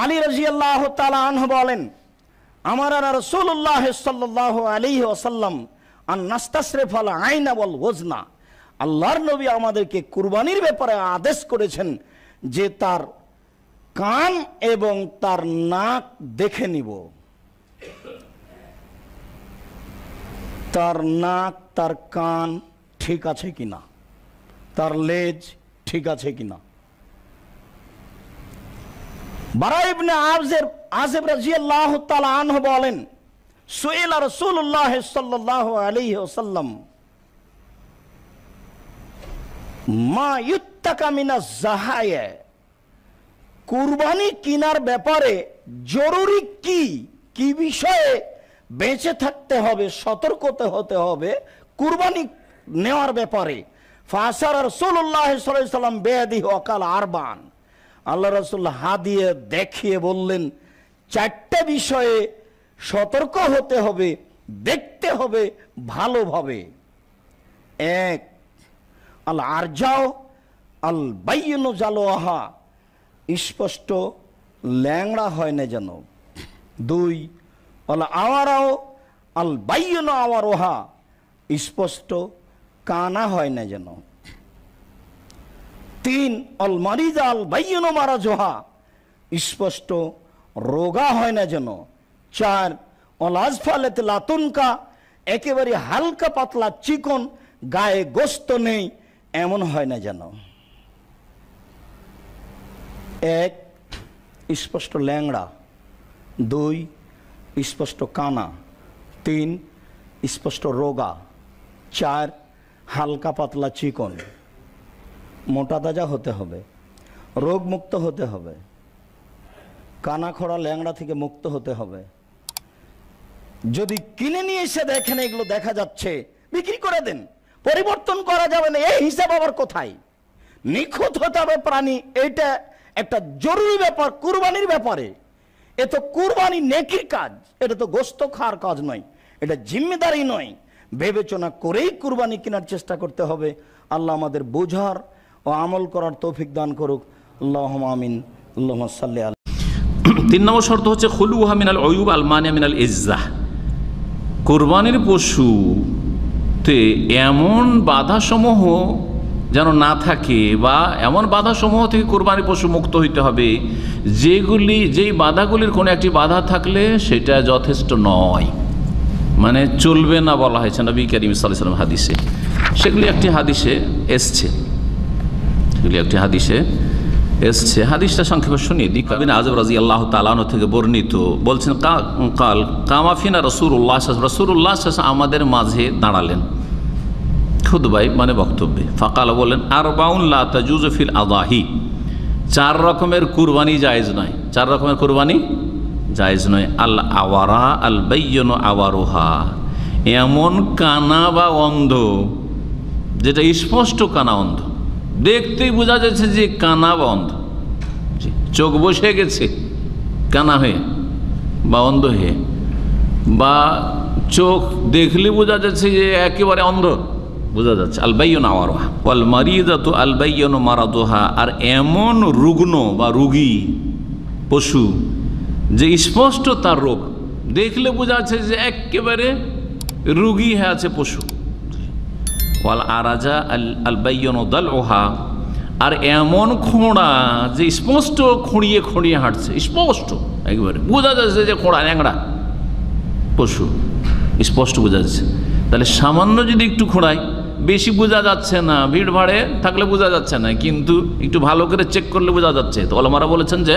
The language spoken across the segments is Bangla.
আলী রাদিয়াল্লাহু তাআলা আনহু বলেন, আমারানা রাসূলুল্লাহ সাল্লাল্লাহু আলাইহি ওয়াসাল্লাম আন নাস্তাসরিফাল আইনা ওয়াল ওয়াজনা। আল্লাহর নবী আমাদেরকে কুরবানির ব্যাপারে আদেশ করেছেন যে তার কান এবং তার নাক দেখে নিব। তার নাক, তার কান ঠিক আছে কিনা, তার লেজ ঠিক আছে কিনা। বারা ইবনে আযিব রাদিয়াল্লাহু তাআলা আনহু বলেন, সুইলা রাসূলুল্লাহ সাল্লাল্লাহু আলাইহি ওয়াসাল্লাম মা ইউত্তাকা মিনাজ যাহায়া, কুরবানি কিনার ব্যাপারে জরুরি কি বিষয়ে বেঁচে থাকতে হবে, সতর্কতা হতে হবে কুরবানি নেওয়ার ব্যাপারে। ফাসার রাসূলুল্লাহ সাল্লাল্লাহু আলাইহি ওয়াসাল্লাম বিয়াদিহি ওয়াকাল আরবান, আল্লাহ রাসূল হাত দিয়ে দেখিয়ে বললেন, চারটে বিষয়ে সতর্ক হতে হবে, দেখতে হবে ভালোভাবে। এক, আল আরজাও আল বাইয়িনু জালোহা, স্পষ্ট ল্যাংড়া হয় না যেন। দুই, আল আওয়ারাও আল বাইয়িনু আওয়ারোহা, স্পষ্ট কানা হয় না যেন। তিন, অল মারিজা আল বাইয়িনু মারাজোহা, স্পষ্ট রোগা হয় না যেন। চার, অল আজফালাত লাতুনকা, একেবারে হালকা পাতলা চিকন, গায়ে গোস্ত নেই এমন হয় না যেন। এক, স্পষ্ট ল্যাংড়া। দুই, স্পষ্ট কানা। তিন, স্পষ্ট রোগা। চার, হালকা পাতলা চিকন। মোটা তাজা হতে হবে, রোগ মুক্ত হতে হবে, কানা খোড়া ল্যাংড়া থেকে মুক্ত হতে হবে। যদি কিনে নিয়ে এসে দেখেন এগুলো দেখা যাচ্ছে, বিক্রি করে দেন, পরিবর্তন করা যাবে না, এই হিসাব আবার কোথায়? নিখুঁত হতে হবে প্রাণী, এটা একটা জরুরি ব্যাপার কুরবানির ব্যাপারে। এ তো কুরবানি নেকির কাজ, এটা তো গোস্ত খাওয়ার কাজ নয়, এটা জিম্মেদারি নয়। বিবেচনা করেই কুরবানি কেনার চেষ্টা করতে হবে। আল্লাহ আমাদের বোঝার ও আমল করার তৌফিক দান করুক। আল্লাহুম্মা আমিন। আল্লাহুম্মা সাল্লি আলা। 3 নম্বর শর্ত হচ্ছে খুলুহা মিনাল উয়ুব আল মানিয়া মিনাল ইজ্জাহ, কুরবানির পশুতে এমন বাধাসমূহ যেন না থাকে, বা এমন বাধাসমূহ থেকে কুরবানির পশু মুক্ত হইতে হবে যেই বাধাগুলির কোনো একটি বাধা থাকলে সেটা যথেষ্ট নয়, মানে চলবে না বলা হয়েছে নবী করিম সাল্লাল্লাহু আলাইহি ওয়াসাল্লাম হাদিসে। সেগুলি একটি হাদিসে এসছে। হাদিসটা সংক্ষেপে শুনিয়ে দিই। ইবনে আযিব রাদিয়াল্লাহু তাআলা আনহু থেকে বর্ণিত, বলছেন কাল কামাফিনা রাসূলুল্লাহ সাল্লাল্লাহু আলাইহি ওয়াসাল্লাম আমাদের মাঝে দাঁড়ালেন খুতবায়, মানে বক্তব্যে। ফাকাল, বলেন, আরবাউন লা তাজুজু ফিল আদাহি, 4 রকমের কুরবানি জায়েজ নয়। 4 রকমের কুরবানি জায়েজ নয়। আল আওয়ারা আল বাইয়িনু আওয়ারুহা, এমন কানা বা অন্ধ যেটা স্পষ্ট কানা অন্ধ, দেখতেই বোঝা যাচ্ছে যে কানা বা অন্ধ, চোখ বসে গেছে কানা হয়ে বা অন্ধ হয়ে, বা চোখ দেখলে বোঝা যাচ্ছে যে একেবারে অন্ধ বোঝা যাচ্ছে। আল বাইয়িনু আওয়ারুহা ওয়াল মারিদাতু আল বাইয়িনু মারাদুহা, আর এমন রুগ্ন বা রোগী পশু যে স্পষ্ট তার রোগ, দেখলে বোঝা যাচ্ছে যে একেবারে রোগী হয়ে আছে পশু। ওয়াল আরাজা আল বাইয়িনু দালউহা, আর এমন খোঁড়া যে স্পষ্ট খুঁড়িয়ে খুঁড়িয়ে হাঁটছে, স্পষ্ট একেবারে বোঝা যাচ্ছে যে খোঁড়া ন্যাংড়া পশু, স্পষ্ট বোঝা যাচ্ছে। তাহলে সামান্য যদি একটু খোঁড়ায়, বেশি বোঝা যাচ্ছে না, ভিড় ভাড়ে থাকলে বোঝা যাচ্ছে না, কিন্তু একটু ভালো করে চেক করলে বোঝা যাচ্ছে, তো ওলামারা বলেছেন যে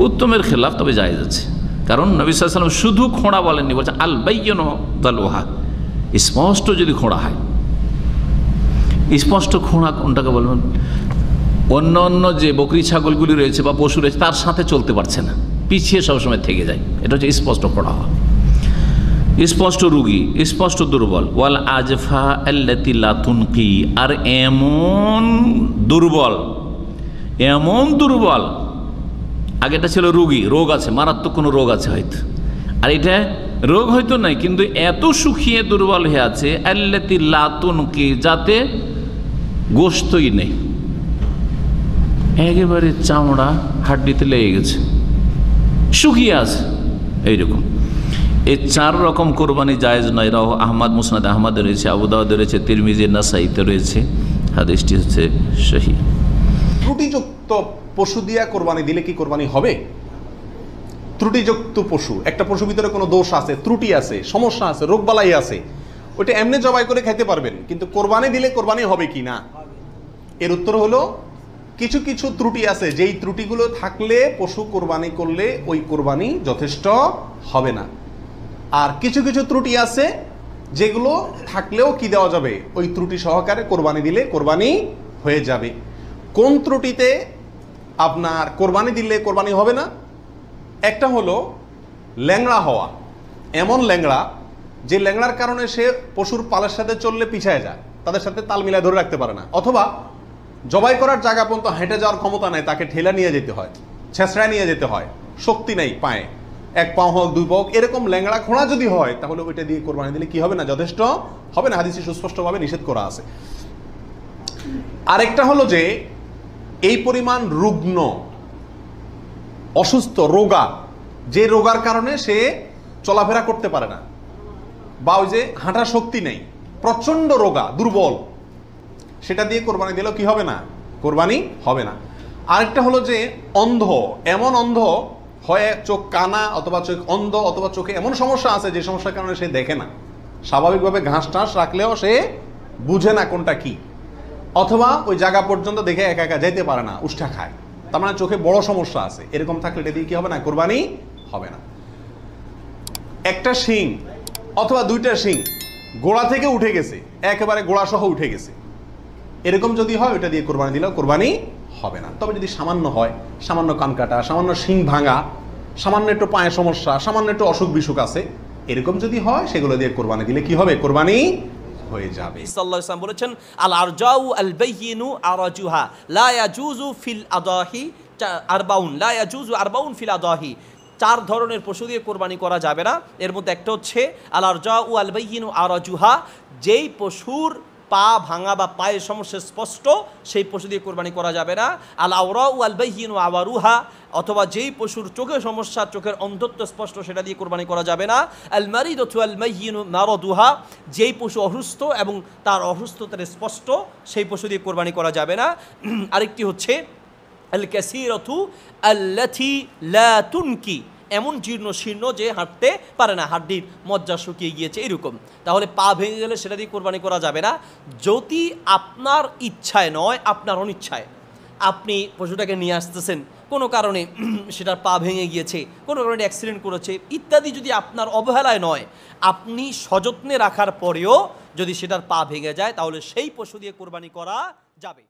উত্তমের খেলাফ, তবে জায়েজ আছে। কারণ নবী সাল্লাল্লাহু আলাইহি ওয়াসাল্লাম শুধু খোঁড়া বলেননি, বলছেন আল বাইয়িনু দালউহা, স্পষ্ট যদি খোঁড়া হয়। স্পষ্ট খোঁড়া কোনটাকে বলবেন? অন্য অন্য যে বকরি ছাগলগুলি রয়েছে বা পশু রয়েছে তার সাথে চলতে পারছে না, পিছিয়ে সবসময় থেকে যায়, এটা হচ্ছে স্পষ্ট খোঁড়া হওয়া। স্পষ্ট রোগী, স্পষ্ট দুর্বল। ওয়াল আজফা আল্লাতি লা তুনকি, আর এমন দুর্বল, আগেটা ছিল রোগী, রোগ আছে, মারাত্মক কোনো রোগ আছে হয়তো, আর এটা রোগ হয়তো নাই, কিন্তু এত শুকিয়ে দুর্বল হয়ে আছে, আল্লাতি লা তুনকি, যাতে গোশতই নেই, একেবারে চামড়া হাড্ডিতে লেগে গেছে, শুকিয়ে আছে এইরকম। এই 4 রকম কোরবানি জায়েজ নয়। রাহ আহমদ, মুসনাদ আহমদ রয়েছে, আবু দাউদ রয়েছে, তিরমিজি, নাসাইতে রয়েছে। হাদিসটি হচ্ছে সহিহ। ত্রুটিযুক্ত পশু দিয়া কোরবানি দিলে কি কোরবানি হবে? ত্রুটিযুক্ত পশু, একটা পশুর ভিতরে কোনো দোষ আছে, ত্রুটি আছে, সমস্যা আছে, রোগবালাই আছে, ওইটা এমনি জবাই করে খাইতে পারবেন, কিন্তু কোরবানি দিলে কোরবানি হবে কি না? এর উত্তর হলো কিছু কিছু ত্রুটি আছে, যেই ত্রুটিগুলো থাকলে পশু কোরবানি করলে ওই কোরবানি যথেষ্ট হবে না। আর কিছু কিছু ত্রুটি আছে যেগুলো থাকলেও কি দেওয়া যাবে, ওই ত্রুটি সহকারে কোরবানি দিলে কোরবানি হয়ে যাবে। কোন ত্রুটিতে আপনার কোরবানি দিলে কোরবানি হবে না? একটা হলো ল্যাংড়া হওয়া, এমন ল্যাংড়া যে ল্যাংড়ার কারণে সে পশুর পালের সাথে চললে পিছায় যায়, তাদের সাথে তাল মিলায় ধরে রাখতে পারে না, অথবা জবাই করার জায়গা পর্যন্ত হেঁটে যাওয়ার ক্ষমতা নেই, তাকে ঠেলা নিয়ে যেতে হয়, ছেঁচড়ায় নিয়ে যেতে হয়, শক্তি নেই পায়ে, 1 পা হোক 2 পা হোক, এরকম ল্যাংড়া খোঁড়া যদি হয় তাহলে ওইটা দিয়ে কোরবানি দিলে কি হবে না? যথেষ্ট হবে না, হাদিসে সুস্পষ্টভাবে নিষেধ করা আছে। আরেকটা হলো যে এই পরিমাণ রুগ্ন, অসুস্থ, রোগা, যে রোগার কারণে সে চলাফেরা করতে পারে না, বা ওই যে হাঁটার শক্তি নেই, প্রচন্ড রোগা, দুর্বল, সেটা দিয়ে কোরবানি দিলেও কি হবে না? কোরবানি হবে না। আরেকটা হলো যে অন্ধ, এমন অন্ধ হয়, চোখ কানা অথবা চোখ অন্ধ, অথবা চোখে এমন সমস্যা আছে যে সমস্যার কারণে সে দেখে না, স্বাভাবিকভাবে ঘাস টাস রাখলেও সে বুঝে না কোনটা কি, অথবা ওই জায়গা পর্যন্ত দেখে একা একা যেতে পারে না, উষ্ঠা খায়, তার মানে চোখে বড় সমস্যা আছে, এরকম থাকলে এটা দিয়ে কি হবে না? কোরবানি হবে না। একটা শিং অথবা 2টা শিং গোড়া থেকে উঠে গেছে, একেবারে গোড়া সহ উঠে গেছে, এরকম যদি হয় ওইটা দিয়ে কোরবানি দিলেও কোরবানি হবে না। তবে যদি সামান্য হয়, সামান্য কান কাটা, সামান্য শিং ভাঙা, সামান্য একটু পায়ে সমস্যা, সামান্য একটু অসুখ বিসুখ আছে, এরকম যদি হয় সেগুলো দিয়ে কোরবানি দিলে কি হবে? কোরবানি হয়ে যাবে। সাল্লাল্লাহু আলাইহি ওয়াসাল্লাম বলেছেন, আল আরজাউ আল বাইয়িনু আরাজুহা লা ইয়াজুজু ফিল আদাহি আরবাউন, লা ইয়াজুজু আরবাউন ফিল আদাহি। 4 ধরনের পশু দিয়ে কোরবানি করা যাবে না। এর মধ্যে একটা হচ্ছে আল আরজাউ আল বাইয়িনু আরাজুহা, যেই পশুর পা ভাঙা বা পায়ের সমস্যা স্পষ্ট, সেই পশু দিয়ে কোরবানি করা যাবে না। আল আওরাউ আল বাইয়িনু আওয়ারুহা, অথবা যেই পশুর চোখের সমস্যা, চোখের অন্ধত্ব স্পষ্ট, সেটা দিয়ে কোরবানি করা যাবে না। আল মারিদাতু আল মাইয়িনু মারাদুহা, যেই পশু অসুস্থ এবং তার অসুস্থতার স্পষ্ট, সেই পশু দিয়ে কোরবানি করা যাবে না। আরেকটি হচ্ছে আল কাসীরাতু আল্লাতী লা তুনকি, এমন জীর্ণ শীর্ণ যে হাঁটতে পারে না, হাড্ডির মজ্জা শুকিয়ে গিয়েছে এরকম, তাহলে পা ভেঙে গেলে সেটা দিয়ে কোরবানি করা যাবে না। যদি আপনার ইচ্ছায় নয়, আপনার অনিচ্ছায় আপনি পশুটাকে নিয়ে আসতেছেন, কোনো কারণে সেটার পা ভেঙে গিয়েছে, কোনো কারণে অ্যাক্সিডেন্ট করেছে ইত্যাদি, যদি আপনার অবহেলায় নয়, আপনি সযত্নে রাখার পরেও যদি সেটার পা ভেঙে যায়, তাহলে সেই পশু দিয়ে কোরবানি করা যাবে।